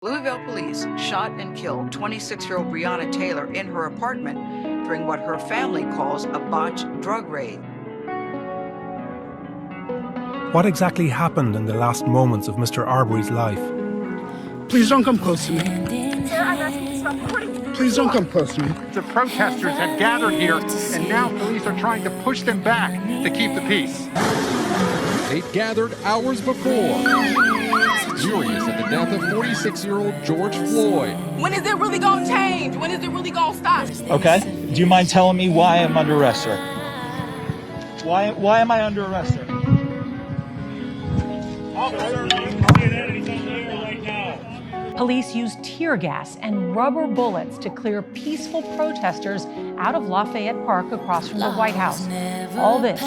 Louisville police shot and killed 26-year-old Breonna Taylor in her apartment during what her family calls a botched drug raid. What exactly happened in the last moments of Mr. Arbery's life? Please don't come close to me. Sir, I'm asking you to stop recording. Please don't come close to me. The protesters had gathered here, and now police are trying to push them back to keep the peace. They gathered hours before, furious at the death of 46-year-old George Floyd. When is it really gonna change? When is it really gonna stop? Okay. Do you mind telling me why I'm under arrest, sir? Why am I under arrest, sir? Police used tear gas and rubber bullets to clear peaceful protesters out of Lafayette Park across from the White House. All this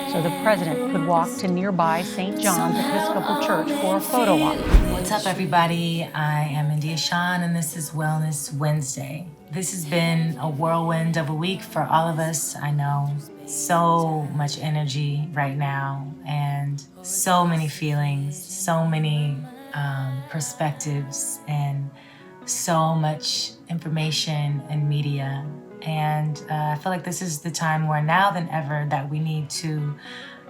so the president could walk to nearby St. John's Episcopal Church for a photo op. What's up, everybody? I am Shawn, and this is Wellness Wednesday. This has been a whirlwind of a week for all of us. I know so much energy right now and so many feelings, so many perspectives, and so much information and media. And I feel like this is the time more now than ever that we need to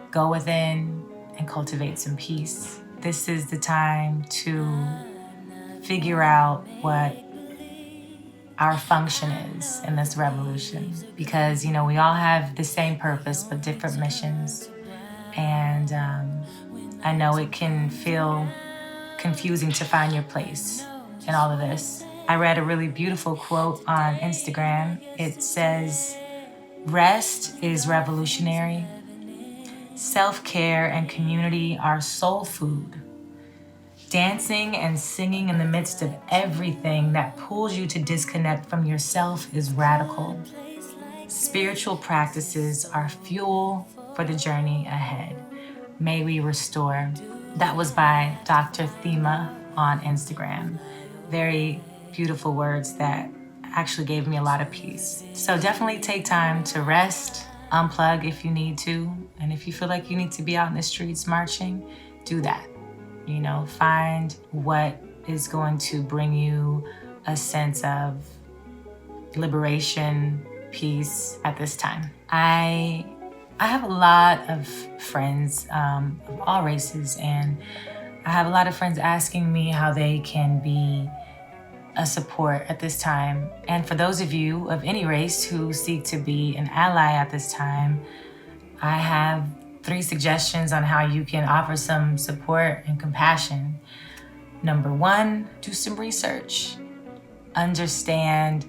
go within and cultivate some peace. This is the time to figure out what our function is in this revolution. Because, you know, we all have the same purpose, but different missions. And I know it can feel confusing to find your place in all of this. I read a really beautiful quote on Instagram. It says, "Rest is revolutionary. Self-care and community are soul food. Dancing and singing in the midst of everything that pulls you to disconnect from yourself is radical. Spiritual practices are fuel for the journey ahead. May we restore." That was by Dr. Thema on Instagram. Very beautiful words that actually gave me a lot of peace. So definitely take time to rest, unplug if you need to, and if you feel like you need to be out in the streets marching, do that. You know, find what is going to bring you a sense of liberation, peace at this time. I have a lot of friends of all races, and I have a lot of friends asking me how they can be a support at this time. And for those of you of any race who seek to be an ally at this time, I have 3 suggestions on how you can offer some support and compassion. Number 1, do some research. Understand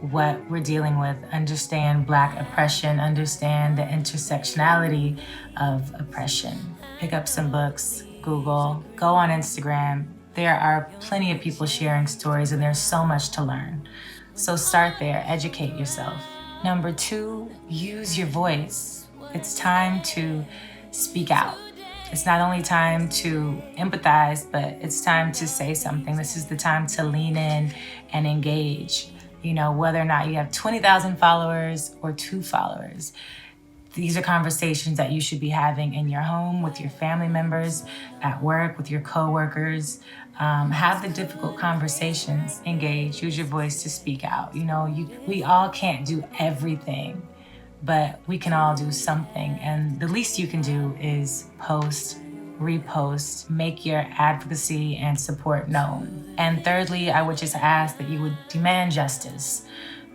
what we're dealing with, understand Black oppression, understand the intersectionality of oppression. Pick up some books, Google, go on Instagram. There are plenty of people sharing stories, and there's so much to learn. So start there, educate yourself. Number 2, use your voice. It's time to speak out. It's not only time to empathize, but it's time to say something. This is the time to lean in and engage. You know, whether or not you have 20,000 followers or 2 followers, these are conversations that you should be having in your home, with your family members, at work, with your coworkers. Have the difficult conversations, engage, use your voice to speak out. You know, we all can't do everything, but we can all do something. And the least you can do is post, repost, make your advocacy and support known. And thirdly, I would just ask that you would demand justice.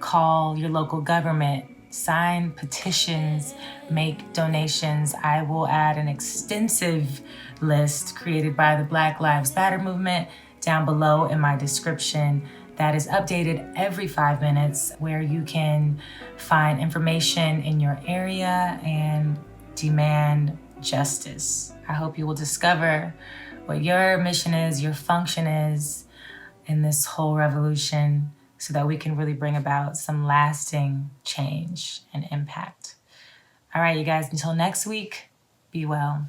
Call your local government, sign petitions, make donations. I will add an extensive list created by the Black Lives Matter movement down below in my description that is updated every 5 minutes, where you can find information in your area and demand justice. I hope you will discover what your mission is, your function is in this whole revolution, so that we can really bring about some lasting change and impact. All right, you guys, until next week, be well.